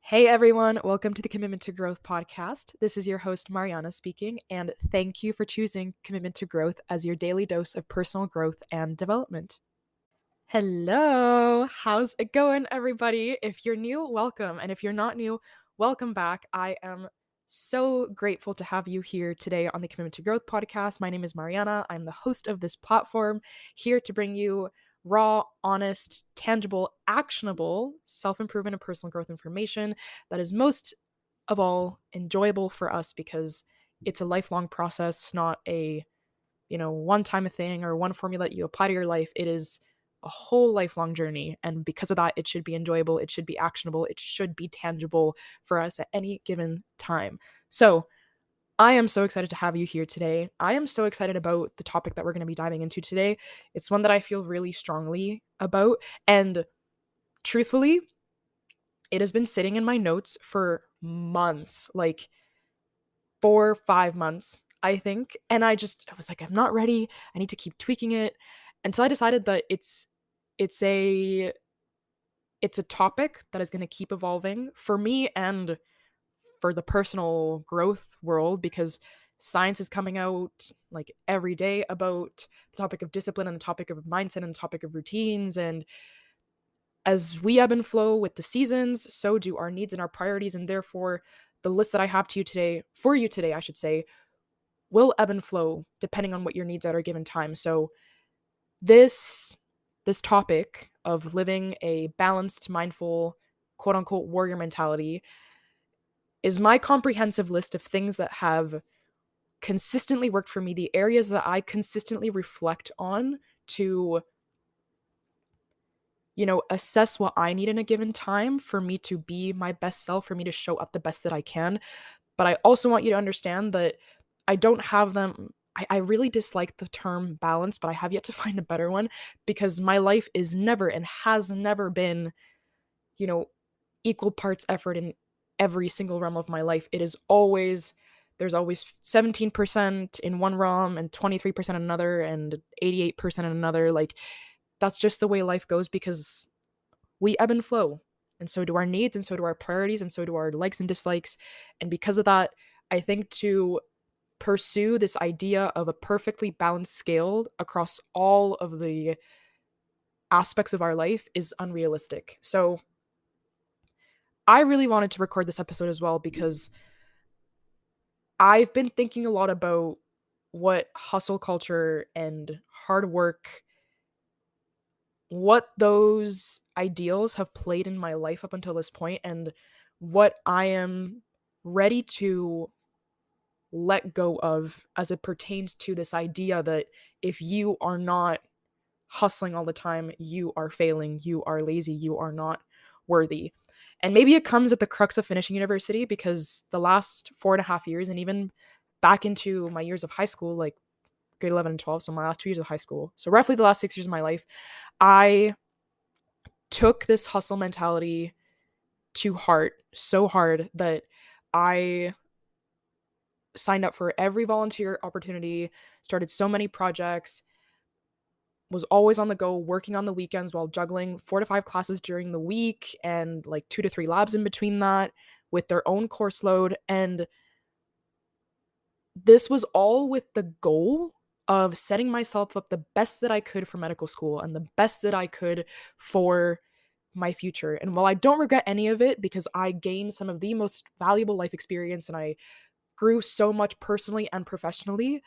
Hey everyone, welcome to the Commitment to Growth podcast. This is your host, Mariana, speaking, and thank you for choosing Commitment to Growth as your daily dose of personal growth and development. Hello, how's it going, everybody? If you're new, welcome. And if you're not new, welcome back. I am so grateful to have you here today on the Commitment to Growth podcast. My name is Mariana. I'm the host of this platform, here to bring you raw, honest, tangible, actionable self improvement and personal growth information that is most of all enjoyable for us because it's a lifelong process, not a one time thing or one formula that you apply to your life. It is a whole lifelong journey. And because of that, it should be enjoyable, it should be actionable, it should be tangible for us at any given time. So, I am so excited to have you here today. I am so excited about the topic that we're going to be diving into today. It's one that I feel really strongly about. And truthfully, it has been sitting in my notes for months, like 4, 5 months, I think. And I was like, I'm not ready. I need to keep tweaking it until I decided that it's a it's a topic that is going to keep evolving for me and for the personal growth world because science is coming out like every day about the topic of discipline and the topic of mindset and the topic of routines. And as we ebb and flow with the seasons, so do our needs and our priorities. And therefore, the list that I have for you today, I should say, will ebb and flow depending on what your needs are at a given time. So this this topic of living a balanced, mindful, quote unquote warrior mentality is my comprehensive list of things that have consistently worked for me, the areas that I consistently reflect on to assess what I need in a given time for me to be my best self, for me to show up the best that I can. But I also want you to understand that I don't have them. I really dislike the term balance, but I have yet to find a better one because my life is never and has never been, you know, equal parts effort in every single realm of my life. There's always 17% in one realm and 23% in another and 88% in another. Like, that's just the way life goes because we ebb and flow. And so do our needs, and so do our priorities, and so do our likes and dislikes. And because of that, I think to pursue this idea of a perfectly balanced scale across all of the aspects of our life is unrealistic. So I really wanted to record this episode as well because I've been thinking a lot about what hustle culture and hard work, what those ideals have played in my life up until this point, and what I am ready to let go of as it pertains to this idea that if you are not hustling all the time, you are failing, you are lazy, you are not worthy. And maybe it comes at the crux of finishing university because the last 4.5 years, and even back into my years of high school, like grade 11 and 12, so my last 2 years of high school, so roughly the last 6 years of my life, I took this hustle mentality to heart so hard that I signed up for every volunteer opportunity, started so many projects, was always on the go, working on the weekends while juggling 4 to 5 classes during the week and like 2 to 3 labs in between that with their own course load. And this was all with the goal of setting myself up the best that I could for medical school and the best that I could for my future. And while I don't regret any of it because I gained some of the most valuable life experience and I grew so much personally and professionally,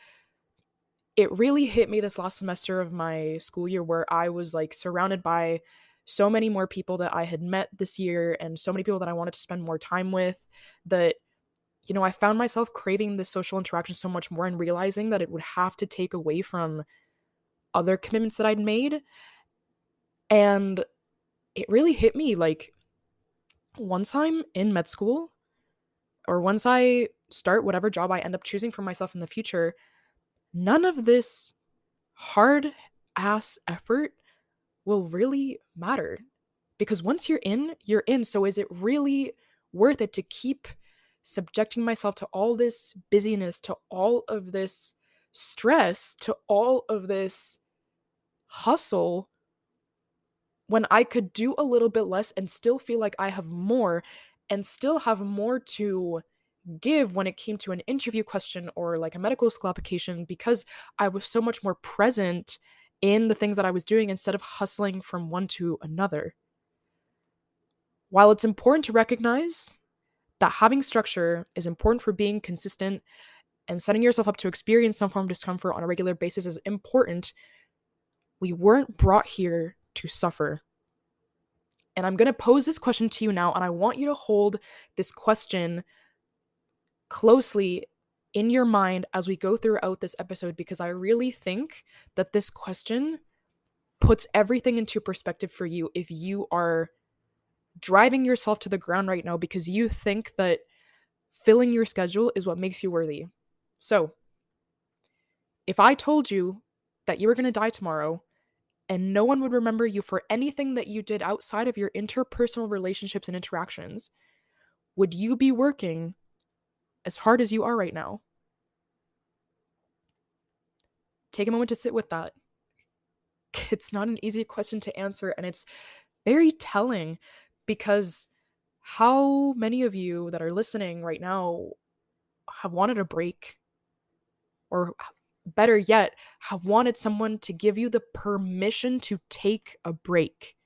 it really hit me this last semester of my school year where I was like surrounded by so many more people that I had met this year and so many people that I wanted to spend more time with that I found myself craving this social interaction so much more and realizing that it would have to take away from other commitments that I'd made. And it really hit me like once I'm in med school or once I start whatever job I end up choosing for myself in the future, none of this hard ass effort will really matter. Because once you're in, you're in. So is it really worth it to keep subjecting myself to all this busyness, to all of this stress, to all of this hustle when I could do a little bit less and still feel like I have more and still have more to give when it came to an interview question or like a medical school application because I was so much more present in the things that I was doing instead of hustling from one to another. While it's important to recognize that having structure is important for being consistent and setting yourself up to experience some form of discomfort on a regular basis is important, we weren't brought here to suffer. And I'm going to pose this question to you now, and I want you to hold this question closely in your mind as we go throughout this episode, because I really think that this question puts everything into perspective for you if you are driving yourself to the ground right now because you think that filling your schedule is what makes you worthy. So, if I told you that you were going to die tomorrow and no one would remember you for anything that you did outside of your interpersonal relationships and interactions, would you be working as hard as you are right now? Take a moment to sit with that. It's not an easy question to answer, and it's very telling because how many of you that are listening right now have wanted a break, or better yet, have wanted someone to give you the permission to take a break?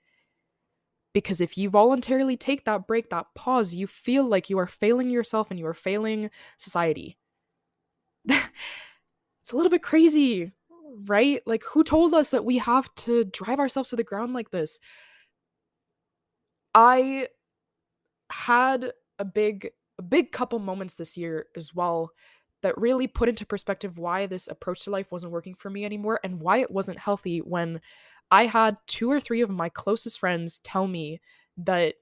Because if you voluntarily take that break, that pause, you feel like you are failing yourself and you are failing society. It's a little bit crazy, right? Like, who told us that we have to drive ourselves to the ground like this? I had a big couple moments this year as well that really put into perspective why this approach to life wasn't working for me anymore and why it wasn't healthy when I had two or three of my closest friends tell me that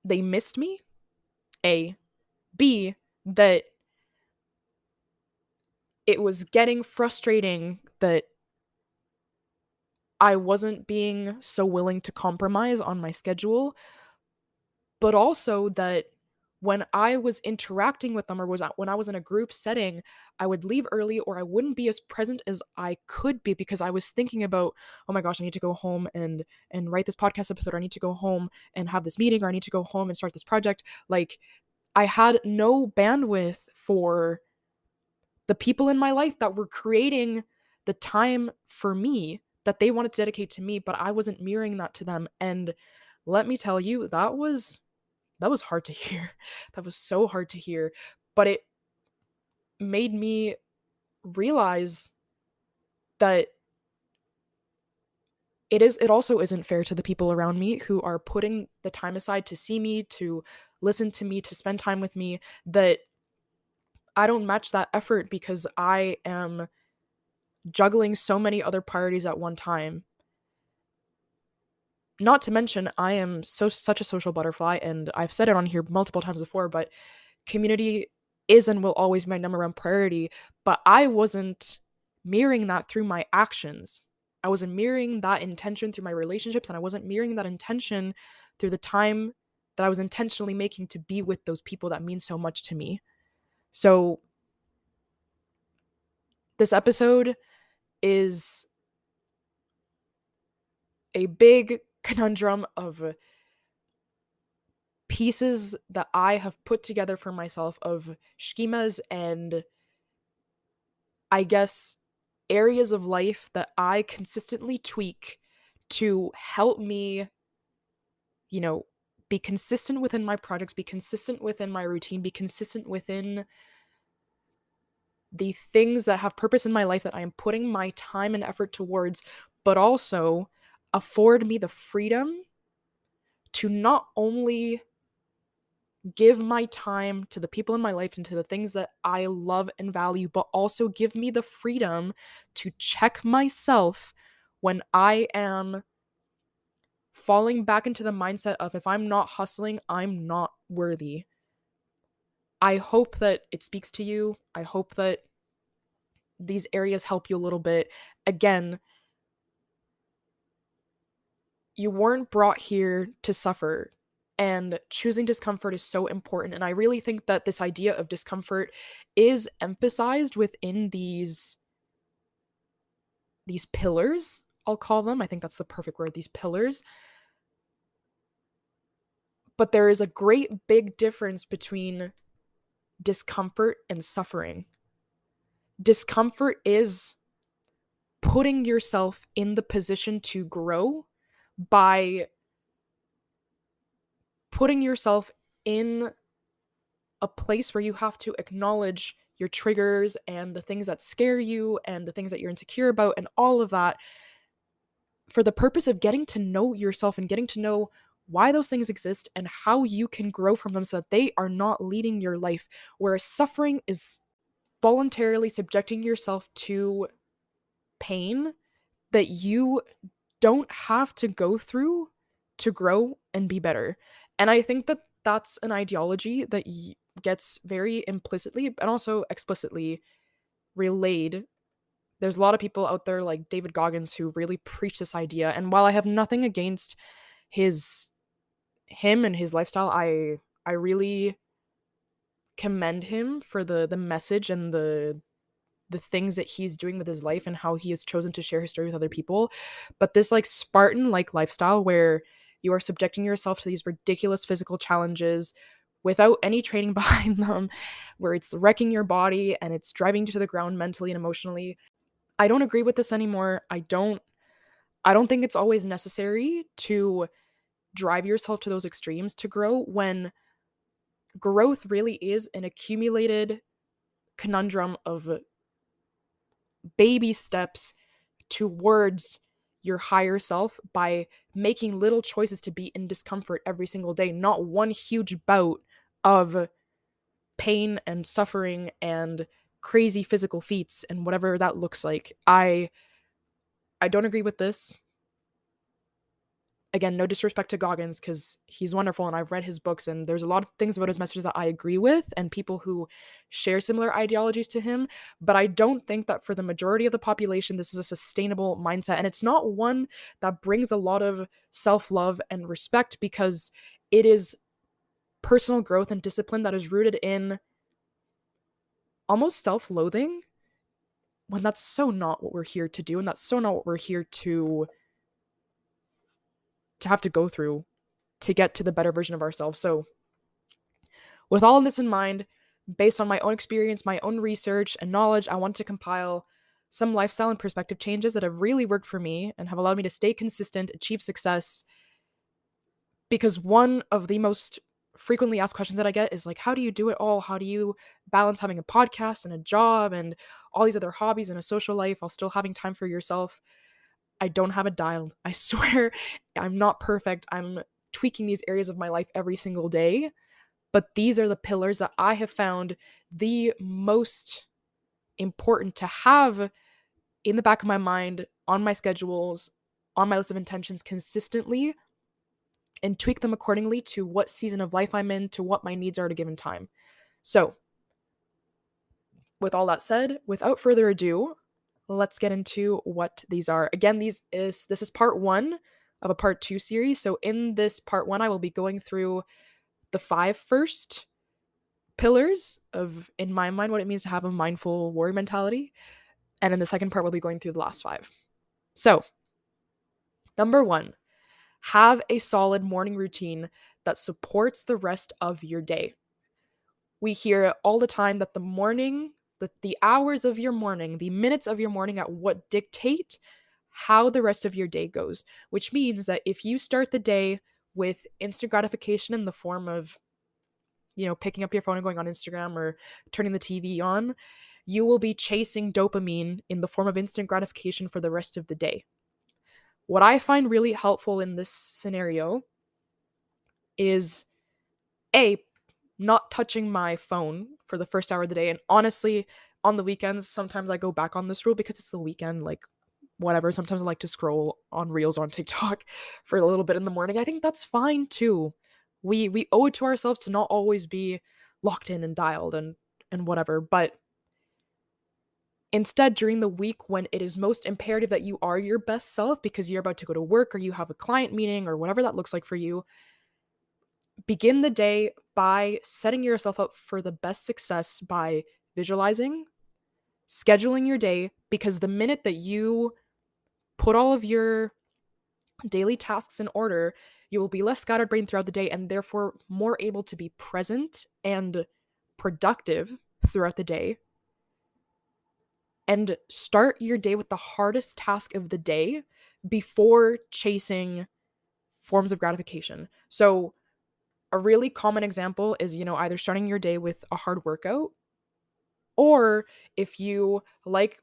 they missed me, A, B, that it was getting frustrating that I wasn't being so willing to compromise on my schedule, but also that when I was interacting with them or when I was in a group setting, I would leave early or I wouldn't be as present as I could be because I was thinking about, oh my gosh, I need to go home and write this podcast episode, or I need to go home and have this meeting, or I need to go home and start this project. Like, I had no bandwidth for the people in my life that were creating the time for me that they wanted to dedicate to me, but I wasn't mirroring that to them. And let me tell you, that was hard to hear. That was so hard to hear, but it made me realize that it also isn't fair to the people around me who are putting the time aside to see me, to listen to me, to spend time with me, that I don't match that effort because I am juggling so many other priorities at one time. Not to mention, I am such a social butterfly, and I've said it on here multiple times before, but community is and will always be my number one priority. But I wasn't mirroring that through my actions. I wasn't mirroring that intention through my relationships, and I wasn't mirroring that intention through the time that I was intentionally making to be with those people that mean so much to me. So, this episode is a big conundrum of pieces that I have put together for myself, of schemas and, I guess, areas of life that I consistently tweak to help me, you know, be consistent within my projects, be consistent within my routine, be consistent within the things that have purpose in my life that I am putting my time and effort towards, but also afford me the freedom to not only give my time to the people in my life and to the things that I love and value, but also give me the freedom to check myself when I am falling back into the mindset of, if I'm not hustling, I'm not worthy. I hope that it speaks to you. I hope that these areas help you a little bit. Again, you weren't brought here to suffer, and choosing discomfort is so important. And I really think that this idea of discomfort is emphasized within these pillars, I'll call them. I think that's the perfect word, these pillars. But there is a great big difference between discomfort and suffering. Discomfort is putting yourself in the position to grow by putting yourself in a place where you have to acknowledge your triggers and the things that scare you and the things that you're insecure about and all of that for the purpose of getting to know yourself and getting to know why those things exist and how you can grow from them so that they are not leading your life. Whereas suffering is voluntarily subjecting yourself to pain that you don't have to go through to grow and be better. And I think that that's an ideology that gets very implicitly and also explicitly relayed. There's a lot of people out there like David Goggins who really preach this idea. And while I have nothing against his him and his lifestyle, I really commend him for the message and the things that he's doing with his life and how he has chosen to share his story with other people. But this like Spartan like lifestyle where you are subjecting yourself to these ridiculous physical challenges without any training behind them, where it's wrecking your body and it's driving you to the ground mentally and emotionally. I don't agree with this anymore. I don't think it's always necessary to drive yourself to those extremes to grow when growth really is an accumulated conundrum of baby steps towards your higher self by making little choices to be in discomfort every single day, not one huge bout of pain and suffering and crazy physical feats and whatever that looks like. I don't agree with this. Again, no disrespect to Goggins because he's wonderful and I've read his books and there's a lot of things about his messages that I agree with and people who share similar ideologies to him. But I don't think that for the majority of the population, this is a sustainable mindset. And it's not one that brings a lot of self love and respect because it is personal growth and discipline that is rooted in almost self loathing when that's so not what we're here to do. And that's so not what we're here to have to go through to get to the better version of ourselves. So, with all of this in mind, based on my own experience, my own research and knowledge, I want to compile some lifestyle and perspective changes that have really worked for me and have allowed me to stay consistent, achieve success. Because one of the most frequently asked questions that I get is like, how do you do it all? How do you balance having a podcast and a job and all these other hobbies and a social life while still having time for yourself? I don't have it dialed. I swear I'm not perfect. I'm tweaking these areas of my life every single day. But these are the pillars that I have found the most important to have in the back of my mind, on my schedules, on my list of intentions consistently, and tweak them accordingly to what season of life I'm in, to what my needs are at a given time. So, with all that said, without further ado, let's get into what these are. Again, this is part 1 of a part 2 series. So in this part 1, I will be going through the 5 first pillars of, in my mind, what it means to have a mindful warrior mentality. And in the second part, we'll be going through the last 5. So, number 1, have a solid morning routine that supports the rest of your day. We hear all the time that the morning, the hours of your morning, the minutes of your morning at what dictate how the rest of your day goes, which means that if you start the day with instant gratification in the form of, picking up your phone and going on Instagram or turning the TV on, you will be chasing dopamine in the form of instant gratification for the rest of the day. What I find really helpful in this scenario is A, not touching my phone for the first hour of the day. And honestly, on the weekends, sometimes I go back on this rule because it's the weekend, like whatever. Sometimes I like to scroll on reels on TikTok for a little bit in the morning. I think that's fine too. We owe it to ourselves to not always be locked in and dialed and whatever. But instead, during the week when it is most imperative that you are your best self because you're about to go to work or you have a client meeting or whatever that looks like for you, begin the day by setting yourself up for the best success by visualizing, scheduling your day, because the minute that you put all of your daily tasks in order, you will be less scatterbrained throughout the day and therefore more able to be present and productive throughout the day. And start your day with the hardest task of the day before chasing forms of gratification. So, a really common example is, either starting your day with a hard workout, or if you like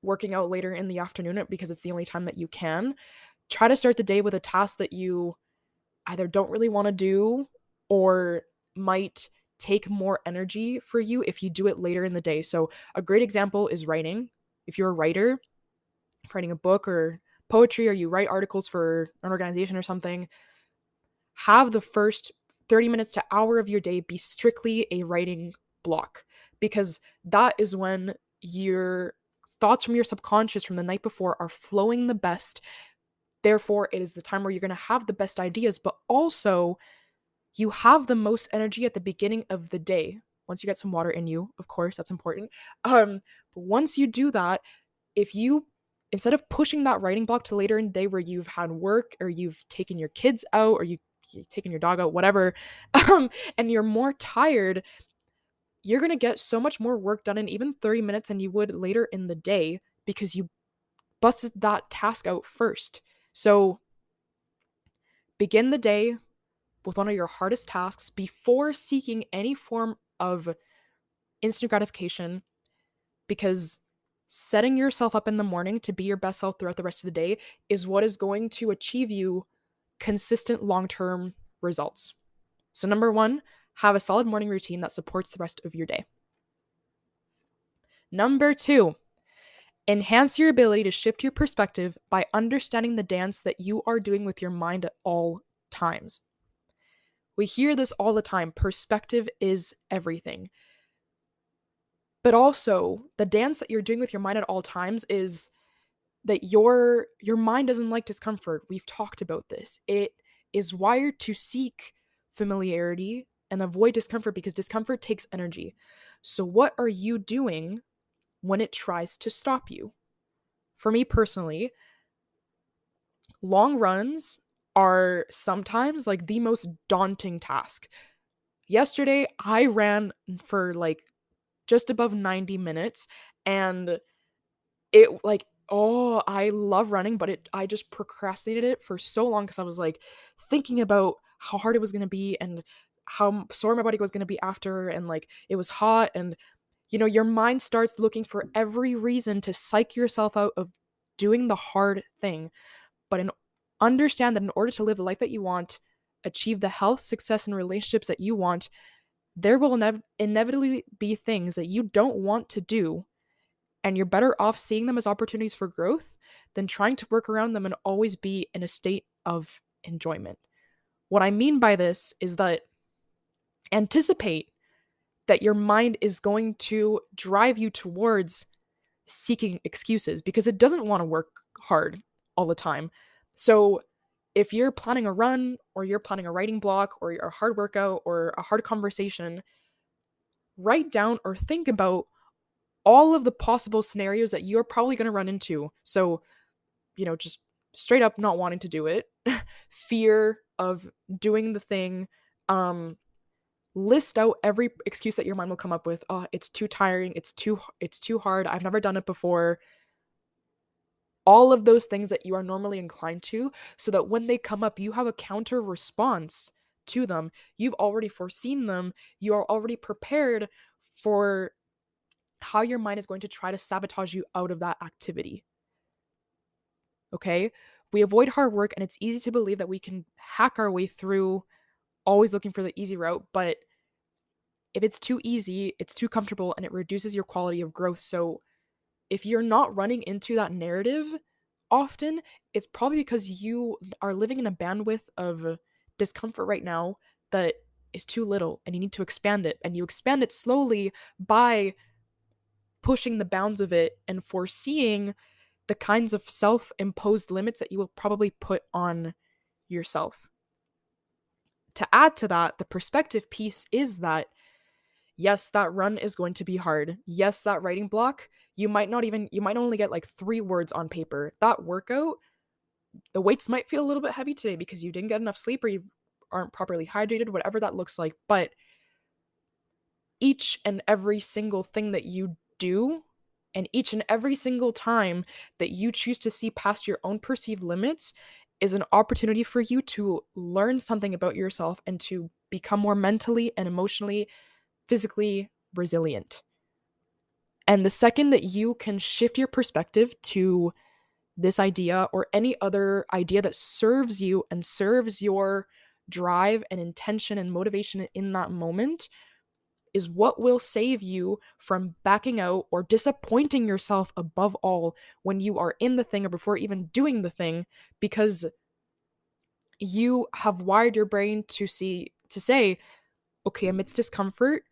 working out later in the afternoon because it's the only time that you can, try to start the day with a task that you either don't really want to do or might take more energy for you if you do it later in the day. So, a great example is writing. If you're a writer, writing a book or poetry, or you write articles for an organization or something, have the first 30 minutes to hour of your day be strictly a writing block, because that is when your thoughts from your subconscious from the night before are flowing the best. Therefore, it is the time where you're going to have the best ideas, but also you have the most energy at the beginning of the day. Once you get some water in you, of course, that's important. But once you do that, if you instead of pushing that writing block to later in the day where you've had work or you've taken your kids out or you've taken your dog out, whatever, and you're more tired, you're gonna get so much more work done in even 30 minutes than you would later in the day because you busted that task out first. So begin the day with one of your hardest tasks before seeking any form of instant gratification, because setting yourself up in the morning to be your best self throughout the rest of the day is what is going to achieve you consistent long-term results. So number 1, have a solid morning routine that supports the rest of your day. Number 2, enhance your ability to shift your perspective by understanding the dance that you are doing with your mind at all times. We hear this all the time. Perspective is everything. But also, the dance that you're doing with your mind at all times is that your mind doesn't like discomfort. We've talked about this. It is wired to seek familiarity and avoid discomfort because discomfort takes energy. So what are you doing when it tries to stop you? For me personally, long runs are sometimes like the most daunting task. Yesterday, I ran for like just above 90 minutes, and it like, oh, I love running, but I just procrastinated it for so long because I was like thinking about how hard it was going to be and how sore my body was going to be after, and like it was hot, and your mind starts looking for every reason to psych yourself out of doing the hard thing. But understand that in order to live the life that you want, achieve the health, success, and relationships that you want, there will inevitably be things that you don't want to do, and you're better off seeing them as opportunities for growth than trying to work around them and always be in a state of enjoyment. What I mean by this is that anticipate that your mind is going to drive you towards seeking excuses because it doesn't want to work hard all the time. So if you're planning a run or you're planning a writing block or a hard workout or a hard conversation, write down or think about all of the possible scenarios that you're probably going to run into. So, just straight up not wanting to do it, fear of doing the thing, list out every excuse that your mind will come up with. Oh, it's too tiring, it's too hard, I've never done it before. All of those things that you are normally inclined to, so that when they come up, you have a counter response to them. You've already foreseen them. You are already prepared for how your mind is going to try to sabotage you out of that activity. Okay? We avoid hard work, and it's easy to believe that we can hack our way through always looking for the easy route, but if it's too easy, it's too comfortable and it reduces your quality of growth. So if you're not running into that narrative often, it's probably because you are living in a bandwidth of discomfort right now that is too little, and you need to expand it. And you expand it slowly by pushing the bounds of it and foreseeing the kinds of self-imposed limits that you will probably put on yourself. To add to that, the perspective piece is that yes, that run is going to be hard. Yes, that writing block, you might only get like 3 words on paper. That workout, the weights might feel a little bit heavy today because you didn't get enough sleep or you aren't properly hydrated, whatever that looks like. But each and every single thing that you do, and each and every single time that you choose to see past your own perceived limits, is an opportunity for you to learn something about yourself and to become more mentally and emotionally, physically resilient. And the second that you can shift your perspective to this idea or any other idea that serves you and serves your drive and intention and motivation in that moment, is what will save you from backing out or disappointing yourself above all when you are in the thing or before even doing the thing, because you have wired your brain to say, okay, amidst discomfort,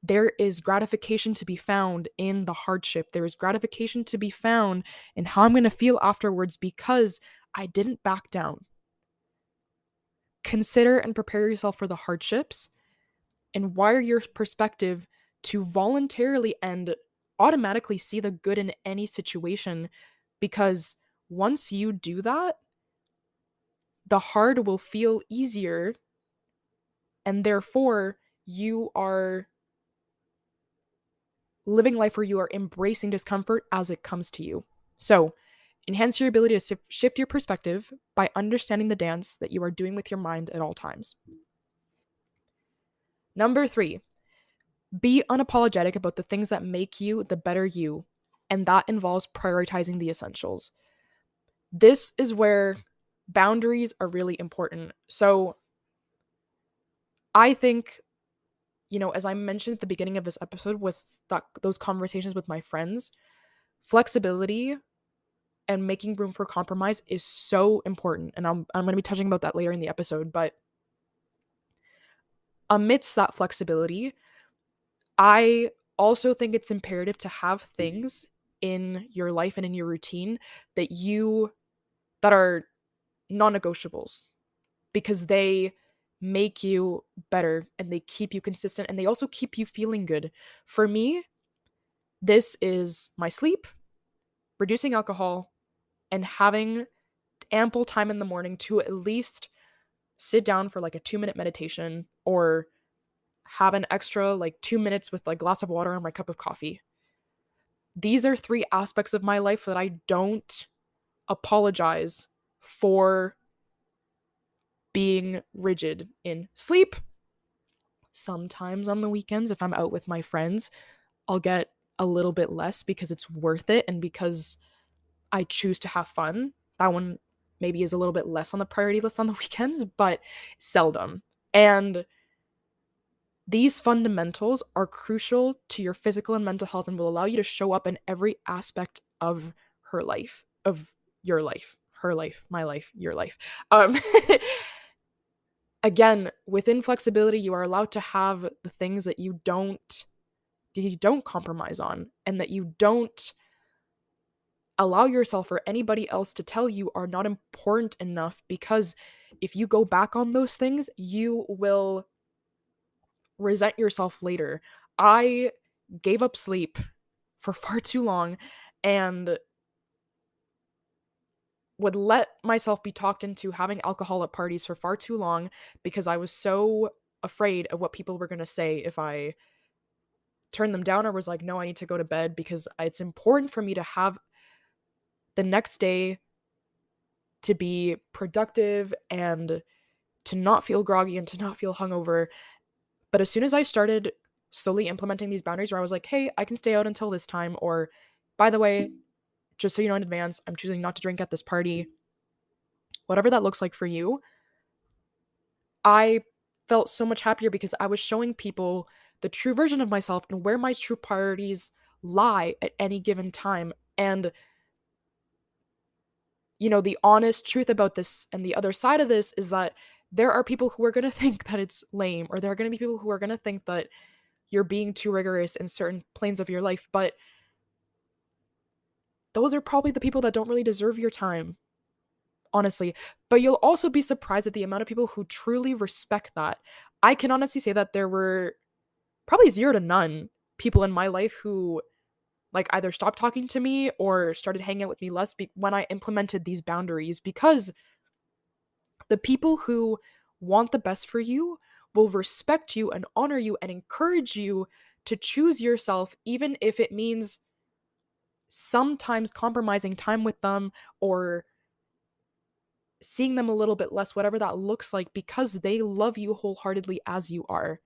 there is gratification to be found in the hardship. There is gratification to be found in how I'm going to feel afterwards because I didn't back down. Consider and prepare yourself for the hardships and wire your perspective to voluntarily and automatically see the good in any situation, because once you do that, the hard will feel easier, and therefore you are living life where you are embracing discomfort as it comes to you. So, enhance your ability to shift your perspective by understanding the dance that you are doing with your mind at all times. Number 3, be unapologetic about the things that make you the better you, and that involves prioritizing the essentials. This is where boundaries are really important. So, I think, as I mentioned at the beginning of this episode with those conversations with my friends, flexibility and making room for compromise is so important. And I'm going to be touching about that later in the episode. But amidst that flexibility, I also think it's imperative to have things in your life and in your routine that are non-negotiables, because they make you better and they keep you consistent and they also keep you feeling good. For me, this is my sleep, reducing alcohol, and having ample time in the morning to at least sit down for like a 2-minute meditation or have an extra like 2 minutes with like glass of water and my cup of coffee. These are 3 aspects of my life that I don't apologize for being rigid in. Sleep. Sometimes on the weekends, if I'm out with my friends, I'll get a little bit less because it's worth it and because I choose to have fun. That one maybe is a little bit less on the priority list on the weekends, but seldom. And these fundamentals are crucial to your physical and mental health and will allow you to show up in every aspect of your life, her life, my life, your life. Um, Again, within flexibility, you are allowed to have the things that you don't compromise on, and that you don't allow yourself or anybody else to tell you are not important enough, because if you go back on those things, you will resent yourself later. I gave up sleep for far too long and would let myself be talked into having alcohol at parties for far too long because I was so afraid of what people were going to say if I turned them down or was like, no, I need to go to bed, because it's important for me to have the next day to be productive and to not feel groggy and to not feel hungover. But as soon as I started slowly implementing these boundaries where I was like, hey, I can stay out until this time, or by the way, just so you know in advance, I'm choosing not to drink at this party, whatever that looks like for you, I felt so much happier because I was showing people the true version of myself and where my true priorities lie at any given time. And, the honest truth about this and the other side of this is that there are people who are going to think that it's lame, or there are going to be people who are going to think that you're being too rigorous in certain planes of your life. But those are probably the people that don't really deserve your time, honestly. But you'll also be surprised at the amount of people who truly respect that. I can honestly say that there were probably 0 to none people in my life who like either stopped talking to me or started hanging out with me less when I implemented these boundaries, because the people who want the best for you will respect you and honor you and encourage you to choose yourself, even if it means sometimes compromising time with them or seeing them a little bit less, whatever that looks like, because they love you wholeheartedly as you are.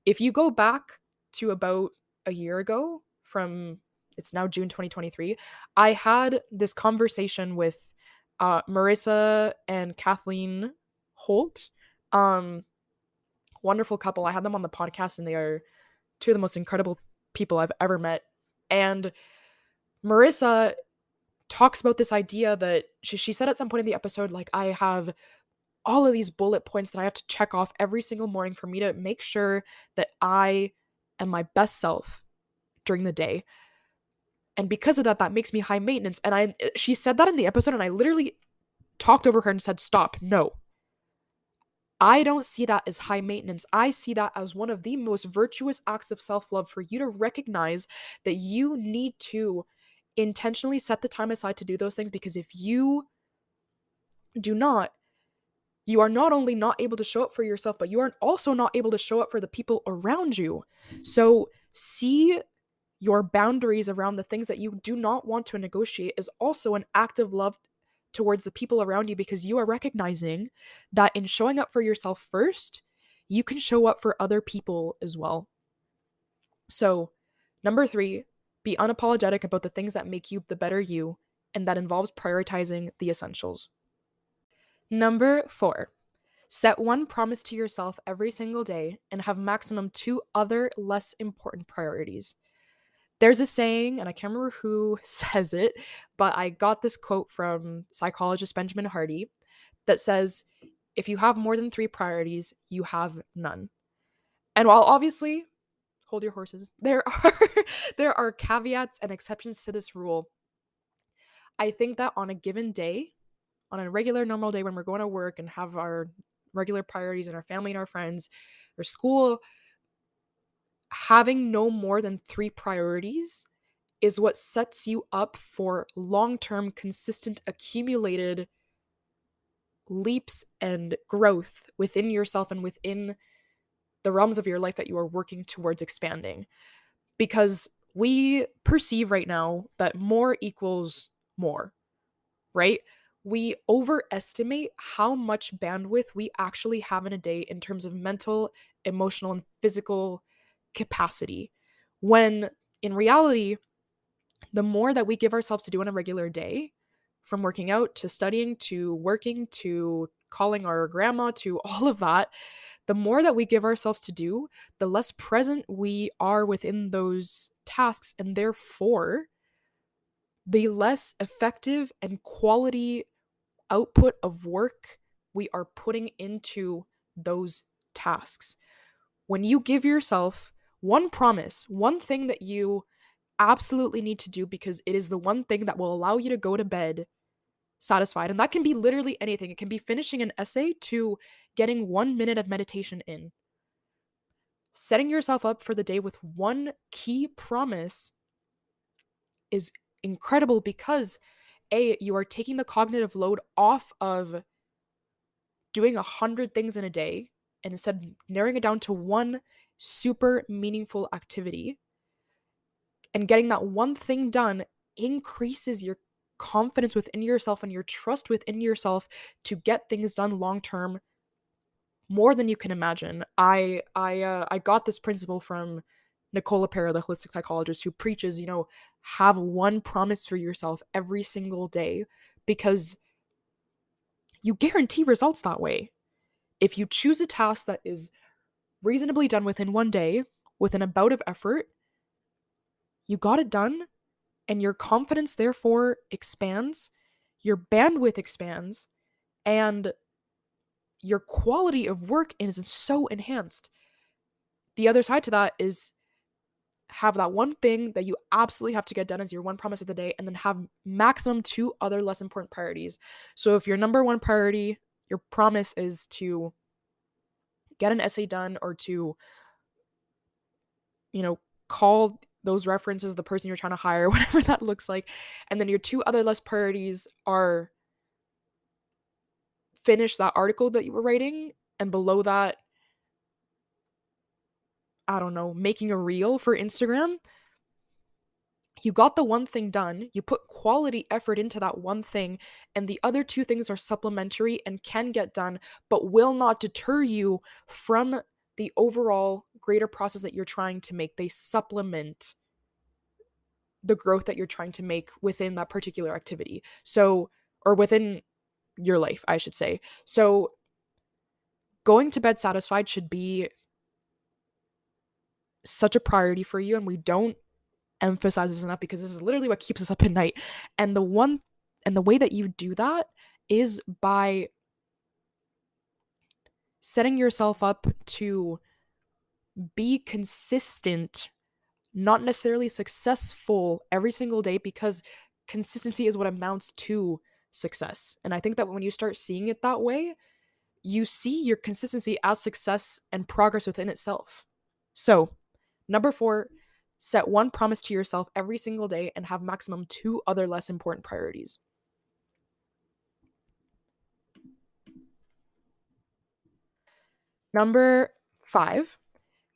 If you go back to about a year ago, from it's now June 2023, I had this conversation with Marissa and Kathleen Holt. Um, Wonderful couple. I had them on the podcast, and they are two of the most incredible people I've ever met. And Marissa talks about this idea that she said at some point in the episode, like, I have all of these bullet points that I have to check off every single morning for me to make sure that I am my best self during the day. And because of that, that makes me high maintenance. And she said that in the episode, and I literally talked over her and said, stop, no. I don't see that as high maintenance. I see that as one of the most virtuous acts of self-love, for you to recognize that you need to intentionally set the time aside to do those things, because if you do not, you are not only not able to show up for yourself, but you are also not able to show up for the people around you. So see your boundaries around the things that you do not want to negotiate is also an act of love towards the people around you, because you are recognizing that in showing up for yourself first, you can show up for other people as well. So, number 3, be unapologetic about the things that make you the better you, and that involves prioritizing the essentials. Number 4, set one promise to yourself every single day and have maximum 2 other less important priorities. There's a saying, and I can't remember who says it, but I got this quote from psychologist Benjamin Hardy that says, if you have more than 3 priorities, you have none. And while obviously, hold your horses, there are caveats and exceptions to this rule, I think that on a given day, on a regular normal day when we're going to work and have our regular priorities and our family and our friends or school, having no more than 3 priorities is what sets you up for long-term, consistent, accumulated leaps and growth within yourself and within the realms of your life that you are working towards expanding. Because we perceive right now that more equals more, right? We overestimate how much bandwidth we actually have in a day in terms of mental, emotional, and physical capacity. When in reality, the more that we give ourselves to do on a regular day, from working out to studying to working to calling our grandma to all of that, the more that we give ourselves to do, the less present we are within those tasks, and therefore the less effective and quality output of work we are putting into those tasks. When you give yourself one promise, one thing that you absolutely need to do because it is the one thing that will allow you to go to bed satisfied, and that can be literally anything. It can be finishing an essay to getting 1 minute of meditation in. Setting yourself up for the day with one key promise is incredible, because you are taking the cognitive load off of doing 100 things in a day, and instead narrowing it down to one super meaningful activity, and getting that one thing done increases your confidence within yourself and your trust within yourself to get things done long term more than you can imagine. I got this principle from Nicole LePera, the holistic psychologist, who preaches, have one promise for yourself every single day, because you guarantee results that way. If you choose a task that is reasonably done within one day, within a bout of effort, you got it done, and your confidence therefore expands, your bandwidth expands, and your quality of work is so enhanced. The other side to that is have that one thing that you absolutely have to get done as your one promise of the day, and then have maximum 2 other less important priorities. So if your number 1 priority, your promise is to get an essay done, or to, call those references, the person you're trying to hire, whatever that looks like. And then your two other less priorities are finish that article that you were writing, and below that, I don't know, making a reel for Instagram. You got the one thing done, you put quality effort into that one thing, and the other two things are supplementary and can get done, but will not deter you from the overall greater process that you're trying to make. They supplement the growth that you're trying to make within that particular activity. So, or within your life, I should say. So, going to bed satisfied should be such a priority for you, and we don't emphasize this enough because this is literally what keeps us up at night. And the way that you do that is by setting yourself up to be consistent, not necessarily successful every single day, because consistency is what amounts to success. And I think that when you start seeing it that way, you see your consistency as success and progress within itself. So, number 4, set one promise to yourself every single day and have maximum 2 other less important priorities. Number 5,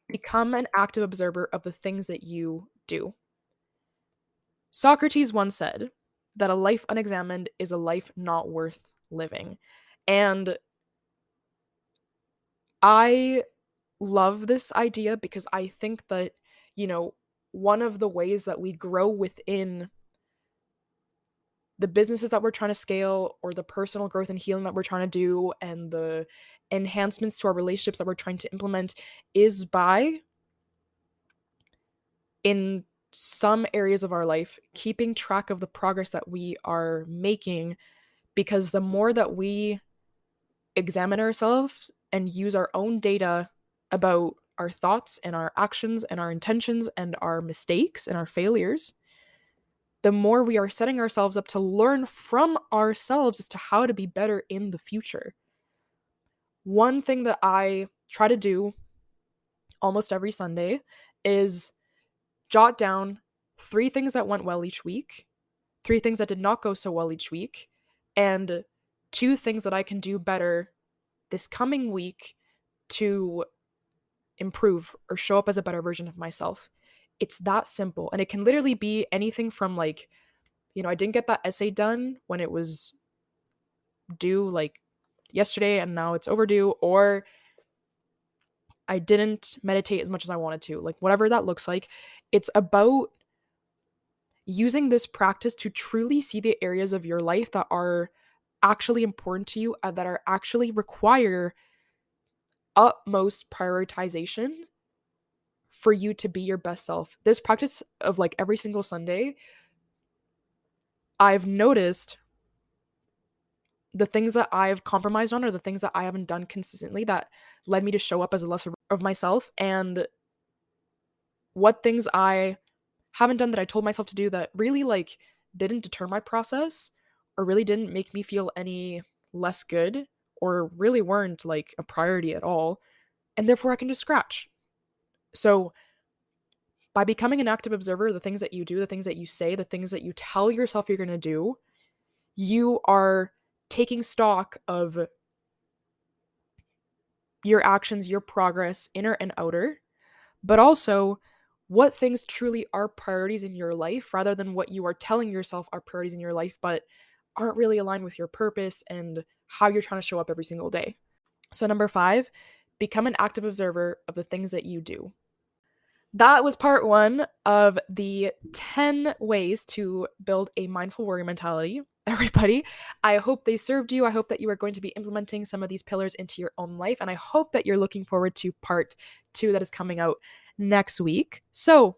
become an active observer of the things that you do. Socrates once said that a life unexamined is a life not worth living. And I love this idea because I think that, you know, one of the ways that we grow within the businesses that we're trying to scale, or the personal growth and healing that we're trying to do, and the enhancements to our relationships that we're trying to implement, is by, in some areas of our life, keeping track of the progress that we are making. Because the more that we examine ourselves and use our own data about our thoughts and our actions and our intentions and our mistakes and our failures, the more we are setting ourselves up to learn from ourselves as to how to be better in the future. One thing that I try to do almost every Sunday is jot down 3 things that went well each week, 3 things that did not go so well each week, and 2 things that I can do better this coming week to improve or show up as a better version of myself. It's that simple. And it can literally be anything from, like, I didn't get that essay done when it was due like yesterday and now it's overdue, or I didn't meditate as much as I wanted to. Like, whatever that looks like, it's about using this practice to truly see the areas of your life that are actually important to you and that are actually require utmost prioritization for you to be your best self. This practice of, like, every single Sunday, I've noticed the things that I've compromised on, or the things that I haven't done consistently, that led me to show up as a lesser of myself, and what things I haven't done that I told myself to do that really, like, didn't deter my process, or really didn't make me feel any less good, or really weren't like a priority at all, and therefore I can just scratch. So by becoming an active observer of the things that you do, the things that you say, the things that you tell yourself you're going to do, you are taking stock of your actions, your progress, inner and outer, but also what things truly are priorities in your life, rather than what you are telling yourself are priorities in your life, but aren't really aligned with your purpose and how you're trying to show up every single day. So, number 5, become an active observer of the things that you do. That was part 1 of the 10 ways to build a mindful warrior mentality. Everybody, I hope they served you. I hope that you are going to be implementing some of these pillars into your own life. And I hope that you're looking forward to part 2 that is coming out next week. So,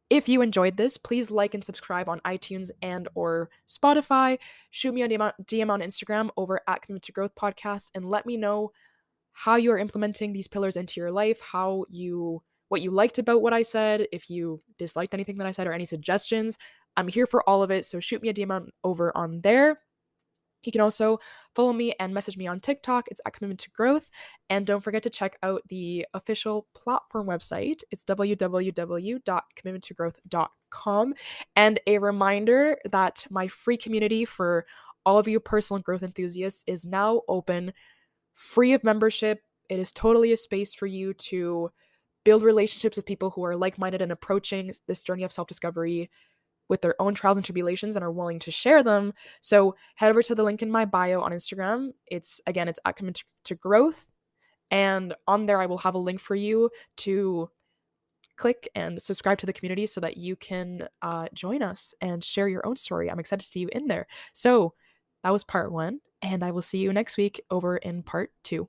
if you enjoyed this, please like and subscribe on iTunes and or Spotify. Shoot me a DM on Instagram over at Commitment to Growth Podcast, and let me know how you are implementing these pillars into your life, what you liked about what I said, if you disliked anything that I said, or any suggestions. I'm here for all of it, so shoot me a DM over on there. You can also follow me and message me on TikTok. It's at Commitment to Growth. And don't forget to check out the official platform website. It's www.commitmenttogrowth.com. And a reminder that my free community for all of you personal growth enthusiasts is now open, free of membership. It is totally a space for you to build relationships with people who are like minded and approaching this journey of self discovery with their own trials and tribulations and are willing to share them. So head over to the link in my bio on Instagram. It's at Commit to Growth. And on there, I will have a link for you to click and subscribe to the community so that you can join us and share your own story. I'm excited to see you in there. So that was part one, and I will see you next week over in part two.